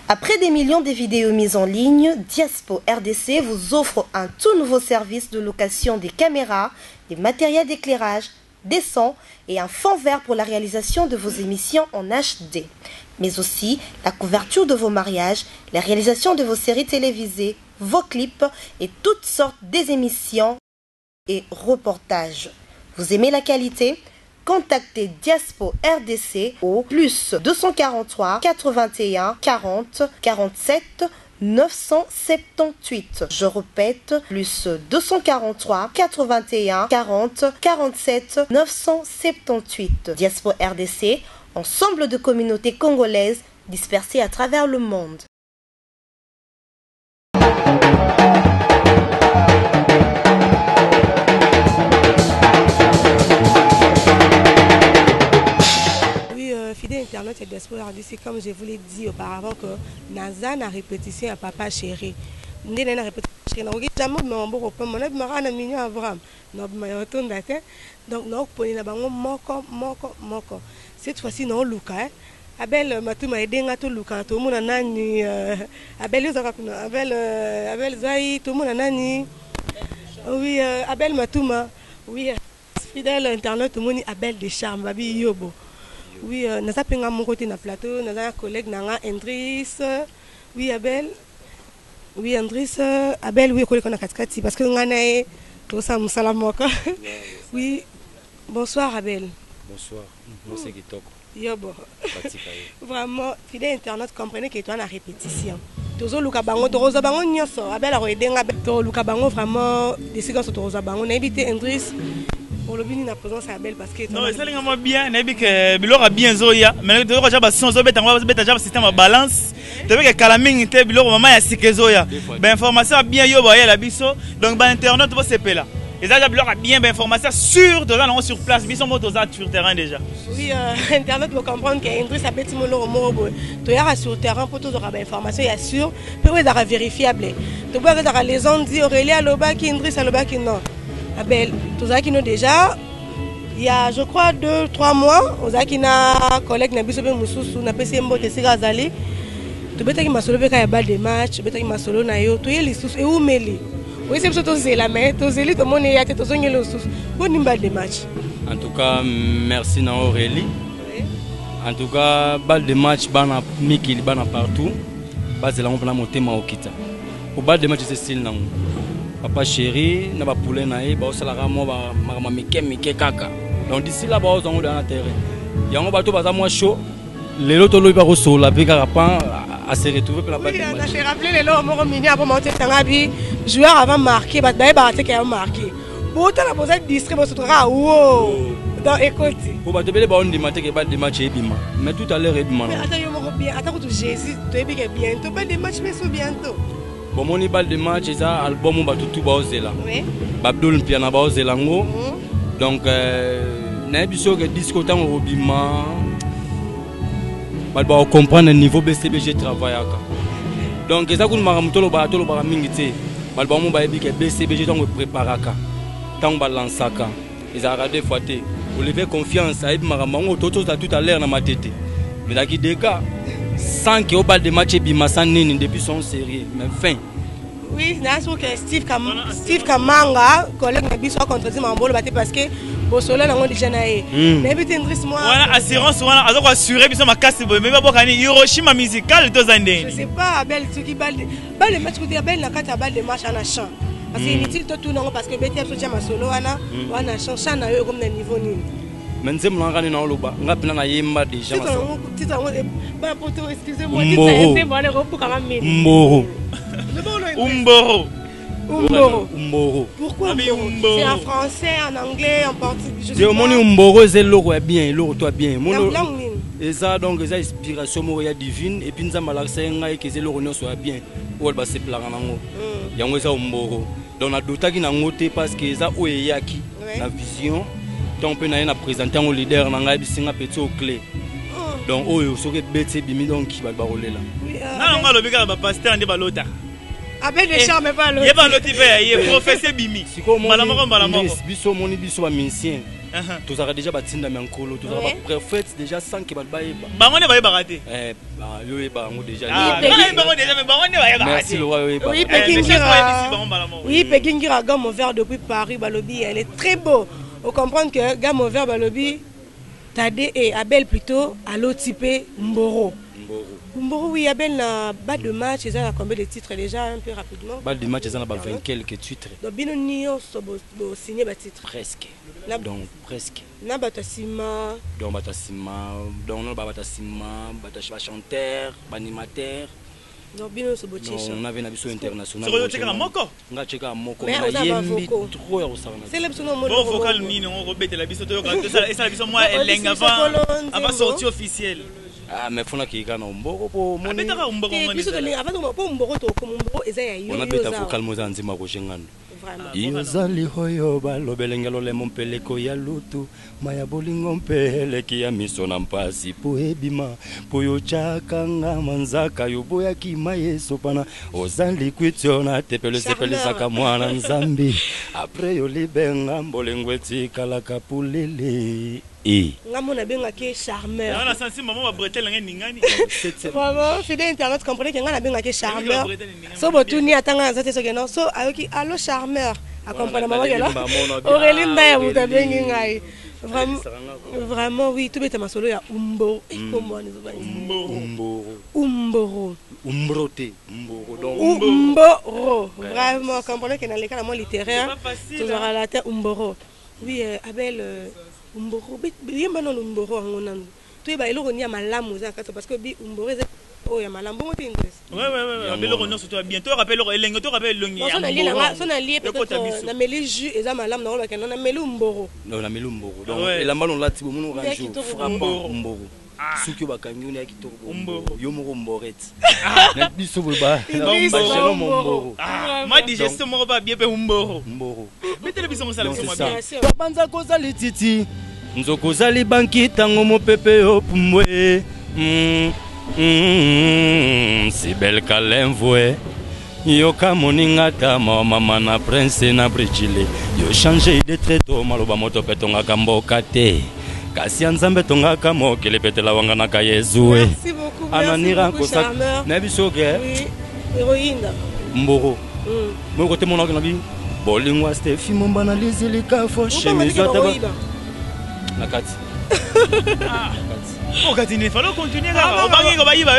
Après des millions de vidéos mises en ligne, Diaspo RDC vous offre un tout nouveau service de location des caméras, des matériels d'éclairage, des sons et un fond vert pour la réalisation de vos émissions en HD. Mais aussi la couverture de vos mariages, la réalisation de vos séries télévisées, vos clips et toutes sortes des émissions et reportages. Vous aimez la qualité? Contactez Diaspo RDC au plus 243 81 40 47 978. Je répète, plus 243 81 40 47 978. Diaspo RDC, ensemble de communautés congolaises dispersées à travers le monde. Fidèle Internet et Diaspo RDC, comme je vous l'ai dit auparavant, que Naza a répétition à papa chéri. Ndé na répétition chéri. Na jamais me mbo ko mon mara na mignon Abraham. Na ma retourne donc na poni na bango moko. Cette fois-ci na luka Abel matuma edenga to luka to mona nani Abel zaka kuna Abel zai to mona nani. Oui, Abel matuma. Oui, fidèle Internet to moni Abel de charme babi yobo. Oui, nous avons mon côté dans le plateau, nous avons un collègue, Andris. Oui, Abel. Oui, Andris. Abel, oui, collègue, on a Katkati. Parce que nous avons tout ça, nous sommes Oui, bonsoir, Abel. Bonsoir, moi c'est Kitoko. Yobo. Vraiment, fidèle Internet, comprenez que tu as la répétition. Tozo luka bango, tozo bango nyoso. Abel a redenga, to luka bango vraiment des séquences tozo bango. On a évité Andris. Pour le bien, la présence est belle parce que. Non, c'est vraiment bien. N'habite que Bilora bien zoya. Mais tu vois déjà si on se met en bas, déjà système à balance. Tu vois que Kalaming était Bilora maman ya sikezoya. Ben information bien yo boya la biso. Donc ben internet tu vois c'est là. Et ça Bilora bien ben information sur de là sur place. Biso moto sur terrain déjà. Oui, internet vous comprendre que Indris a petit molo morobo. Tu y sur terrain pour tout aura information ya sûr. Peut être vérifiable. Tu vois que les gens disent Aurélie Aloba qui Indris Aloba qui non. Abel, tout ça qui nous déjà, il y a je crois 2-3 mois, on a qui na collègue na biso be mususu na pesi mbote sika zali. Tu beta qui m'a solo ka bal de match, beta qui m'a solo na yo, to yeli susu e umeli. Oui, c'est plutôt zela mais to zeli to moni ya te to zongelo susu. Bon bal de match. En tout cas, merci na Aurélie. Oui. En tout cas, bal de match bana mikili bana partout. Bazela on pona monter ma okita. Pour bal de match c'est style na papa chéri, na ba poulet na e ba osalara mo ba mama mike kaka. Donc d'ici là ba ozongo dans la terre. Yango bato baza moi chaud. Les loto lo ba ko so la pe karapan à se retrouver pour la balle. Oui, on a fait rappeler les lots moro mini avant monter tangabi. Joueur avant marqué, ba ba te ka marqué. Bota la posa distrait bo sotra wow. Dans écoute. Pour ba te bele ba on di maté ke ba de match e bima. Mais tout à l'heure e bima. Mais attends yo moro bien, attends que Jésus, tu es bien bientôt pas de match mais so bientôt. Bon, mon bal de match, c'est un album où tout baozela. Oui. Babdol piano baozela ngo. Donc, n'a biso que discotant au bima. Balba comprendre le niveau BCBG travaille aka. Donc, ça qu'on m'a ramtolo ba mingité. Balba mo ba ebi que BCBG donc préparaka. Tant balansaka. Ils a regardé foité. Vous levez confiance à ebi maramango tout à l'heure dans ma tête. Mais là qui déca sans que au bal de match bima sans nini depuis son série mais fin. Oui, c'est sûr que Steve Kamanga collègue na biso contredit Mambolo parce que Bosolo na déjà naé. Mais puis Indris moi. Voilà assurance voilà azoko assurer biso makasi boy mais ba bokani Hiroshima musical to zandeni. Je sais pas Abel ce qui balle le match côté Abel na kata balle de match na champ. Parce que inutile tout non parce que BTF so jama solo wana champ na yo comme na niveau nini. Menze mlangani na oloba ngapina na yemba déjà maso. Ba poto excusez-moi c'est bon les repos quand même. Mboro. Umboro. Pourquoi Umboro? C'est en français, en anglais, en portugais. Je moni Umboro c'est l'eau bien, l'eau toi bien. Et ça donc c'est inspiration moria divine et puis nzamba la senga et que c'est l'eau soit bien. Ou elle va se plaindre nango. Yango ça Umboro. Donc na dota ki nango te parce que ça oyaki la vision. Donc on peut na présenter un leader nanga bisinga petit au clé. Donc oyo soke bete bimi donc qui va barolela. Na nga lobika ba pasteur ande balota. Abel de charme pas l'autre. Il est pas l'autre il est professeur bimi. Malamoko. Biso moni biso ba musicien. Tous aura déjà batinda menkolo, tous aura préfet déjà sans que balbaïba. Bangonne va y barater. Yo e bango déjà. Merci le roi. Oui, Pekingira Gamme Vert depuis Paris, Balobi, elle est très beau. Vous comprenez que Gamme Vert, Balobi, Tadé et Abel plutôt, à l'autre type Mboro. Mboro, oui, Abel n'a pas de match, ils ont combien de titres déjà, un peu rapidement. Pas de match, ils ont quelques titres. Donc, Bino Nio, signé des titres. Presque. Donc, presque. Na Batasima. Donc, Batasima, donc, Batasima, Batasima, chanteur, animateur. Donc, Bino, c'est beau. On avait un abisso international. Sur le check à Moko. On a check à Moko. Mais on a un vocal. Trop à Osana. C'est l'absolu mot. Bon, vocal, Nino, on rebête la bisso. Et ça, la bisso, moi, elle lègue avant sortie officielle. Ah, mais il faut qu'il y ait un Mboro pour mon. On a un vocal Mozanzima Rochengan. Yozali hoyo balobelengelo le mompeleko ya lutu maya bolingo mpele kia misona mpasi po ebima po yo chakanga manzaka yo boya kima yeso pana ozali kwitiona tepele sepele saka mwana nzambi après yo libenga mbolengweti kala kapulele ngamona benga ke charmeur. On a senti maman va bretel ngani. Vraiment, fidèle internet comprenez que ngana benga ke charmeur. So botuni atanga nzate so geno so ayoki allo charmeur. A comprendre maman que là. Aurélie Ndaya muta bengi ngai. Vraiment oui, tout bête ma solo ya umbo. Umboro. Umbroté. Umboro. Donc Umboro. Vraiment, comprenez que dans les cas littéraire, tu auras la terre umboro. Oui, Abel Umboro, bien maintenant Umboro en onando. Tu es bailo on y a malamu zaka parce que bi Umboro oh ya malamu bon t'intéresse. Ouais. Abel on surtout bientôt rappelle lengo to rappelle longi. Son allié peut-être na meli jus et za malamu na ba kana na meli Umboro. Non na meli Umboro. Donc et la malon lati bomo ranjo frappant Umboro. Suki bakangi on ya kitoko Umboro. Yo mo Umboret. Na biso boba. Umboro. Ma digestion mo ba bien pe Umboro. Umboro. Mettez biso mo sala mo bien. Banza kozali titi. Nzokozali banki tango mo pepe opumwe. Si bel kalemvwe. Yo kamoninga ta mama na prince na Bridgile. Yo changer de traito maloba moto petonga kamboka te. Kasi nzambe tonga kamo kele petela wanga na kayezue. Merci beaucoup. Ananira kosa. Na biso ke. Oui. Héroïne. Mboro. Mo kote mona kana bi. Bolingwa Steffi mombana lizilika fo chemise ataba. La kati. On continue, il faut continuer. On va y aller.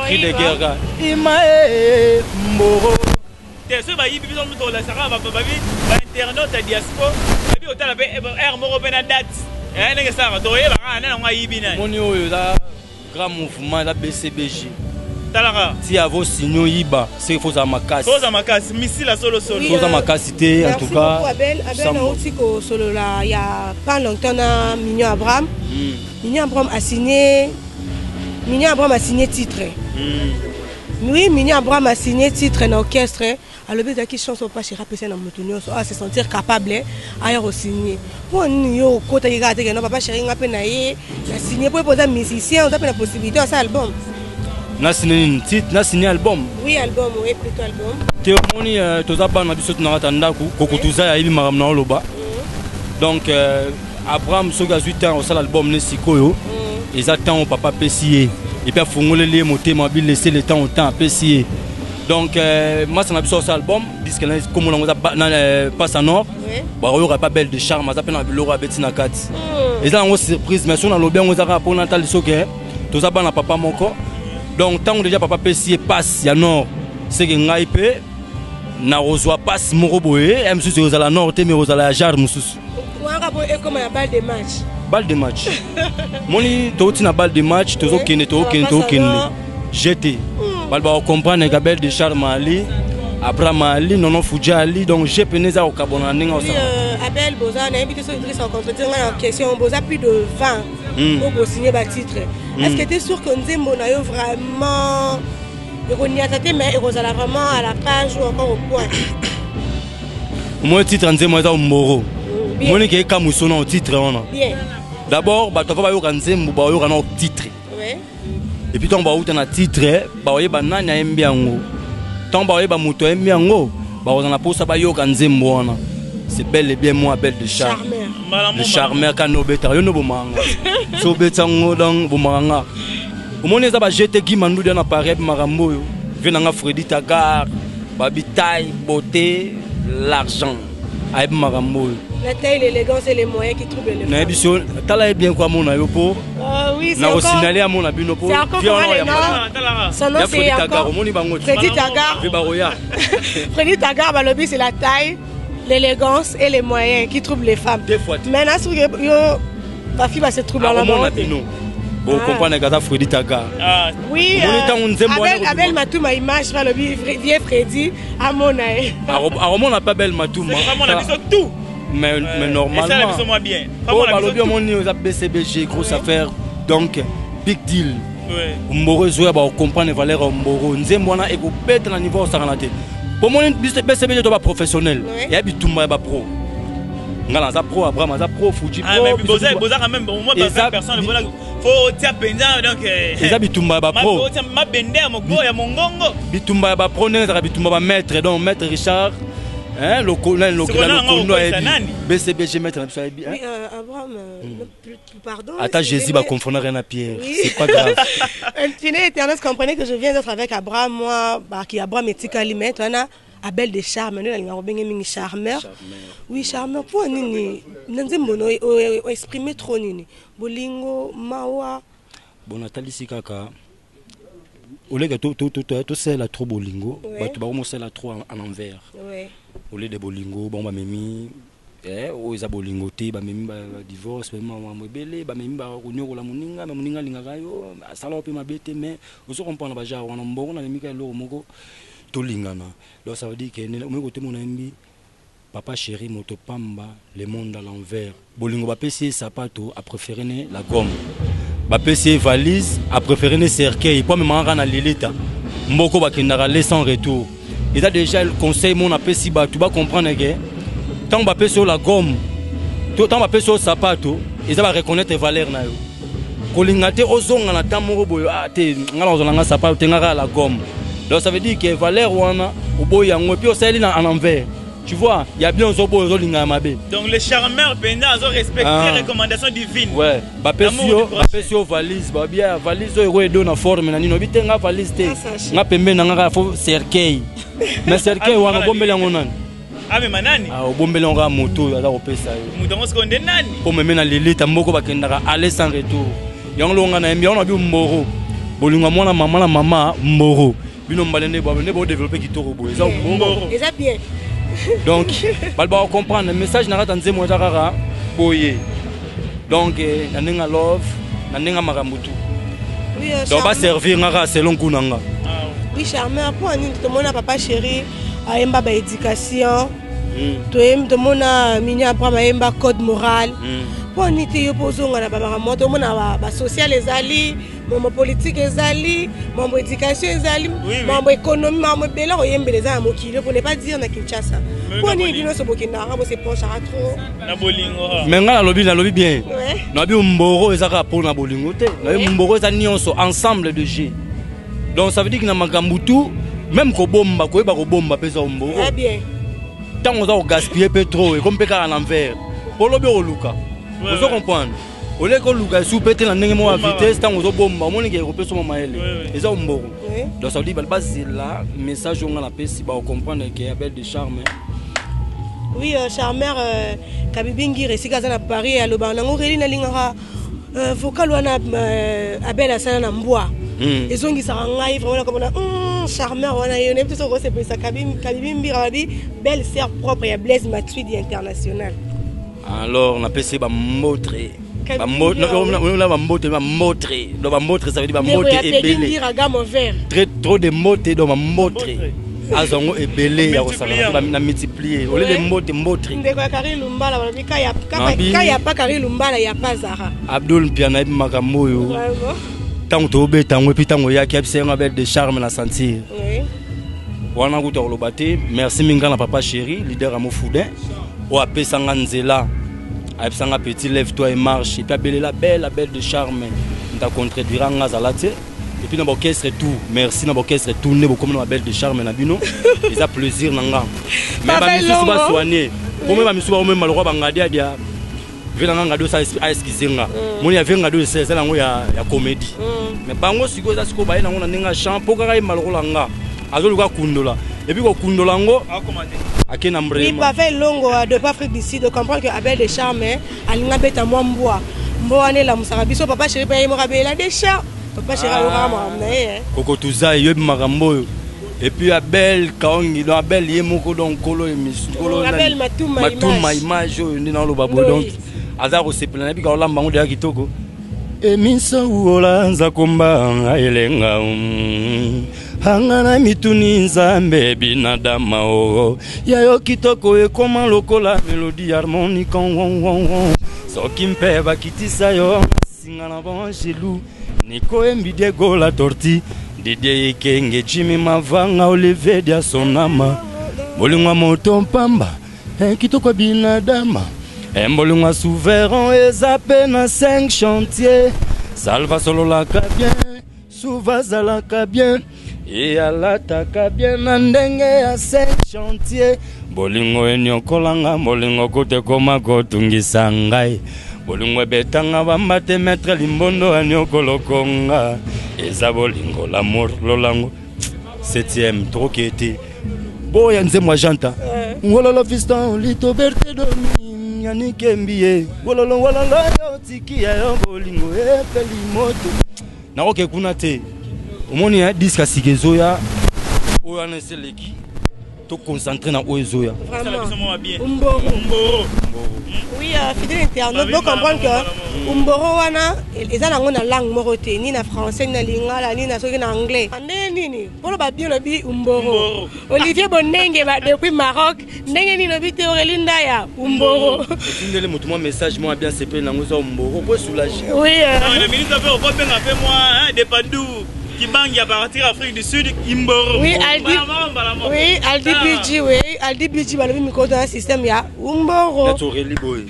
Cri de guerre. Imae Mboro. T'es sûr que il y a des gens qui sont internautes à diaspora. Il y a des gens qui date. Il y a des gens qui ont grand mouvement la BCBG. Si à vos signaux Iba, c'est faut à ma casse. Faut à ma casse, missile à solo. Faut à ma cassité en tout cas. Abel a aussi solo là, il y a pas longtemps Mignon Abraham. Mignon Abraham a signé titre. Oui, Mignon Abraham a signé titre dans l'orchestre. Alors bien qui chanson pas chez rapper dans motonio, à se sentir capable à signer. Pour nous côté il gâte que non papa chéri ngapé na yé, a signé pour poser musicien, on a la possibilité à ça album. Na signé titre, na signé album. Oui, album, oui, plutôt album. Théomoni tozaba na biso na ratanda ku kokutuza ya ibi maram na loba. Donc Abraham soga 8 ans au sal album ne sikoyo. Ils attendent papa pesier. Et puis fongole les motema bi laisser le temps au temps pesier. Donc moi ça n'a pas sorti album disque là comme on a passe en or. Bah on aura pas belle de charme, ça pena bilora betina kat. Et là on surprise mais on a lobé on a rapport natal soke. Tozaba na papa moko. Donc tant déjà papa pesier passe ya nord. C'est que ngaipe na rozwa passe moroboé, même si c'est la nord mais aux la jar mususu. Comme un balle de match. Balle de match. Moni toti na balle de match, tozo kene. Jeté. Balba comprendre que belle de charme ali, Abraham ali, nono Fouja ali, donc j'ai peneza au Cabona ninga au Abel Boza na invité sur Idriss en entretien en question Boza plus de 20 pour signer ba titre. Est-ce que tu es sûr que Nzembo na yo vraiment ironiatate mais Rosala vraiment à la page ou encore au point? Moi titre Nzembo za Mboro. Moi ni ke kamuso na titre on. Bien. D'abord ba to va yo Nzembo ba yo na titre. Et puis tant ba outa na titre ba oyeba nani aimbi yango tant ba oyeba moto aimbi yango ba ozana posa ba yoka Nzembo wana c'est bel et bien moi belle de charme. Le charmeur quand nous bêta yo no bomanga. So bêta ngodang bomanga. Au moins ça va jeter qui mandou dans appareil marambo yo. Venanga Freddy Tagar, babi taille, beauté, l'argent. Aïb marambo. La taille, l'élégance et les moyens qui troublent les femmes. Nabiso, t'as bien quoi mon ayopo. Oui, c'est encore. Signalé à mon abinopo. C'est encore son nom c'est encore Freddy Tagar. Freddy Tagar, balobi c'est la taille, l'élégance et les moyens qui troublent les femmes. Maintenant, si ma fille va se trouver dans la mort. Vous comprenez que Freddy Tagar. Oui, Abel Matou, ma image, le vieux Freddy, à mon œil. On n'a pas Belle Matou. Tout. Mais normalement. Et ça, moi bien. On a BCBG, grosse affaire. Donc, big deal. Mboro Zoya, on comprend les valeurs Mboro. Nzemwana et vous pète le niveau au Saranate. Pour moi, BCBG est professionnel. Il y a Bitumba et pro. Ngala za pro Abraham za pro Fuji pro. Mais Boza quand même au moins pas personne voilà faut tia pendant donc Eza Bitumba ba pro. Ma bender mon go ya mongongo. Bitumba ba pro neza Bitumba ba maître donc maître Richard hein le colonel BCBG maître oui Abraham pardon. Attends Jésus va confondre rien à Pierre. C'est pas grave. Infini éternel comprenez que je viens d'être avec Abraham moi qui Abraham etikali maître on a Abel de charme, nous avons bien charmeur. Oui, charmeur. Pour nini, nous avons exprimé trop nini. Bolingo, mawa. Bon, Nathalie Sikaka. Au lieu de tout c'est la trop bolingo, tu vas commencer la trop en envers. Au lieu de bolingo, bon bah mimi, ils a bolingo té, bah mimi bah divorce, bah maman belé, bah mimi bah renouer la moninga, bah moninga lingayo, salope ma bête mais, vous savez comprendre bah genre on a bon, on a mis qu'elle l'eau Tolingana. Donc ça veut dire que mon ami, papa chéri, motopamba, le monde à l'envers. Bolingo bapesi sapato a préféré la gomme. Bapesi valise a préféré le cercueil. Pas même en rana l'élita. Mboko bakendara laisse en retour. Il a déjà le conseil mon apesi ba tu vas comprendre que tant bapesi sur la gomme, tant bapesi sur sapato, ils va reconnaître les valeurs na yo. Kolingate ozonga na tamoro boyo ate ngala ozonga sapato tengara la gomme. Donc ça veut dire que Valère Wana, au boy en puis au sel en envers. Tu vois, il y a bien un zobo rolinga mabe. Donc les charmeurs pendant ils ont respecté les recommandations divines. Ouais, bapesio valise, ba bien valise o edo na forme na nino bitenga valise te. Nga pembe na nga fo cercueil. Mais cercueil wana bombele ngona. Ah mais manani? Ah bombele nga moto ya ko pesa yo. Mutongo sekonde nani? Pour me mena lelita mboko bakendaka aller sans retour. Yango nga na mbia on a bi mboro. Bolinga mwana mama na mama mboro. Bino mbalene bo développer qui toro boy. Ça bien. Donc balba comprendre le message na ratanze mo jarara boye. Donc nanenga love, nanenga maramutu. Oui, donc va servir ngara selon kunanga. Oui, charmeur pour nini tout monde papa chéri a emba ba éducation. To em to mona minya pa ma emba code moral. Pour nini yo pozonga na baba moto mona ba social ezali. Mon politique ezali, mon éducation ezali, mon économie, mon bela oyembeleza à mokilo pour ne pas dire na Kinshasa. Pour ni bino so bokina ngabo se penche à trop. Na bolingo. Mais ngala lobi bien. Na bi mboro ezaka pour na bolingo te. Na mboro za nyonso ensemble de G. Donc ça veut dire que na makambutu même ko bomba ko eba ko bomba pesa mboro. Très bien. Tant on va gaspiller pétrole comme peka à l'envers. Pour lobi oluka. Vous comprenez? Au lieu que Luga soupete la némo à vitesse, tant aux bomba, on est européen sur ma mail. Et ça, on mort. Donc ça veut dire que c'est là, message on a la paix si on comprend qu'il y a belle de charme. Oui, charmeur, Kabibingi, récit à Paris, à l'Oban, on a lingara, vocal on a Abel à Sana Mbois. Et son qui s'arrange vraiment comme charmeur, on a eu une petite rose, c'est ça, Kabibingi, belle sœur propre et Blaise Matuidi international. Alors, on a passé par montrer. Ça veut dire trop de mots dans ma montre. Azongo et belé ya osala na multiplier. Au lieu de motre. Ndeko Kari Lumbala babika ya kaya pa Kari Lumbala ya pazara. Abdul Piana makambo yo. Tant to be tango puis tango ya ki absenga belle de charme na sentir. Oui. Wana kuta olobate, merci minga na papa chéri, leader à Mofoudin. O apesanga nzela. Absanga petit lève-toi et marche et puis la belle de charme nda contredira ngazalate et puis dans l'orchestre tout merci dans l'orchestre tout né comme la belle de charme na bino ils a plaisir nanga mais ba misu ba soigner Comme ma misuba même malroi bangadia dia. Vena ngado ça excusenga. Moni ya venga do c'est là ya comédie. Mais bango siko ça siko baye nango ninga champ poka kai malrola nga. Azoluka kundola. Et puis ko kundola ngo akena mbrema. Il va faire longo de pas Afrique d'ici de comprendre que Abel Deschamps alinga beta mwambwa. Mboane la musarabiso papa chéri pa yemo rabela Deschamps. Papa chéri alora na ye. Koko tuza yob makambo. Et puis Abel Kaongi, donc Abel Yemoko donc Kolo émission. Abel Matuma image ni dans le babo donc azaro se plana bi ka olamba ngo de kitoko. Emisa uola nza komba elenga hangana mituni nzambe binadama o yayo kitoko ekoma lokola melodie harmonique won soki mpe bakitisa yo singana bon gelou niko embide gola torti Didier Kenge Jimmy Mavanga Olivier dia sonama bolingwa moto mpamba kitoko binadama bolingwa souverain ezape na 5 chantiers salva solo la bien souvaza la bien et alataka bien na ndenge ya 5 chantiers bolingo enyokolanga bolingo kote koma kotungisa ngai bolingo betanga bambate maître limbondo anyokolokonga eza bolingo l'amour lolango 7e trop qui était boya nze moi janta ngololo fiston lito berte domi yani kembie wololo yo tiki ya bolingo epeli moto na oke kuna te omoni ya disque sikezoya oya na seleki to concentrer na oezoya Umboro. Oui, fidèle internaute, donc comprendre que Umboro wana eza na langue morote ni na français ni na lingala ni na soki na anglais. Nini pour ba bien le bi Umboro. Olivier Bonenge ba depuis Maroc, ndenge ni no bi Théorelinda ya Umboro. Tindele mutu moi message moi bien c'est na ngoza Umboro pour soulager. Oui. Le ministre a fait au ben a fait moi des padou qui bangue à partir Afrique du Sud Umboro. Oui, Aldi Bidji, oui, Aldi Bidji ba le micro dans système ya Umboro. Natureli boy.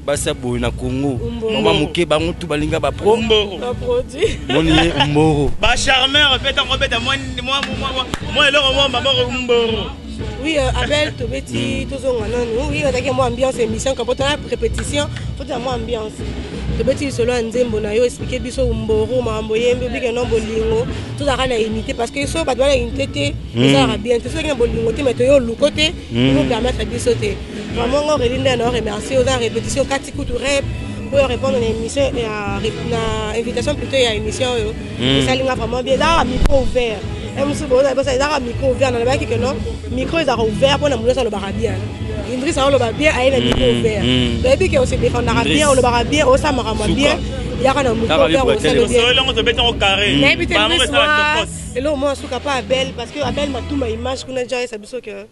Basa boy na Congo. Mama muke ba mutu balinga ba pro. Umboro. Ba produit. Moni Umboro. Ba charmeur fait en rebête moi le maman Umboro. Oui, Abel Tobeti tozonga nanu. Oui, on a moi ambiance émission quand on a répétition, faut dire moi ambiance. Tobeti solo nzembo na yo expliquer biso Umboro mambo yembe bika no bolingo. Tout ça na imiter parce que so ba doit imiter ça va bien. Tout ça na bolingo te mettre yo lu côté pour permettre biso te. Vraiment on relinda na remercier aux répétition Katiku to rep pour répondre à l'émission na invitation plutôt à émission yo. Ça linga vraiment bien là micro ouvert. Et monsieur bon ça ça micro ouvert na ba ki que non micro est ouvert pour na mulo ça le barabia. Indri ça le barabia a le micro ouvert. Baby que on se défendra bien on le barabia on ça marama bien. Il y a un micro ouvert on ça le bien. Là on se met en carré. Et là moi souka pas Abel parce que Abel m'a tout ma image qu'on a déjà ça biso que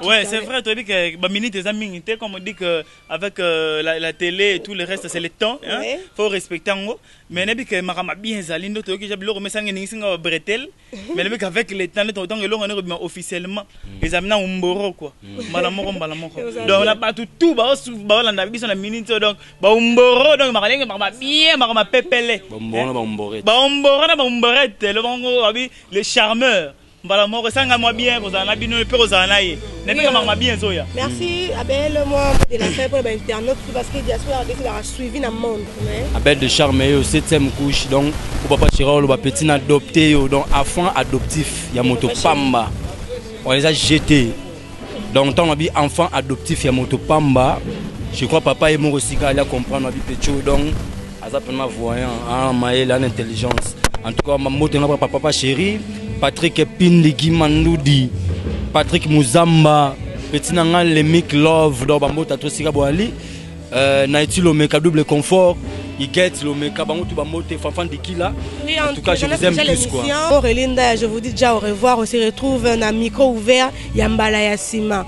ouais, c'est vrai, tu as dit que bah, minute des amis, comme on dit que avec la télé et tout le reste, c'est le temps, il ouais. Faut respecter en gros. Mais on dit que Marama bien Zalindo, tu as dit que j'ai remis ça en bretel, mais avec le temps, le temps que l'on a officiellement, les amis ont Umboro quoi. Malamoro. Donc on a pas tout, bah on a vu sur la minute, donc bah Umboro, donc Marama bien, Marama pepele. Bah Umborette, le bango, le charmeur. Voilà, moi, ressemble moi bien, vous en avez une peu aux anaïs. Bien, Zoya. Merci, Abel, moi, de la fin pour l'internaute, parce que Diaspora a suivi dans le monde. Abel Deschamps, au 7e couche, donc, pour papa Chirol, le petit adopté, donc, enfant adoptif, il y a Moto Pamba. On les a jetés. Donc, on a dit enfant adoptif, il y a Moto Pamba. Je crois que papa est mort aussi, il a compris, on a dit Pécho, donc, à ça, voyant, en maïe, l'intelligence. En tout cas, ma moto, on a papa chéri. Patrick Pindigi Mandoudi, Patrick Muzamba, Petit Nangan, le Mick Love, Dorbango Tatosika Boali, Naiti Lomeka double confort, Iget Lomeka Bangotu Bamote, Fanfan Dikila. En tout cas, je vous aime plus quoi. Aurélinda, je vous dis déjà au revoir. On se retrouve dans un micro ouvert, Yambala Yassima.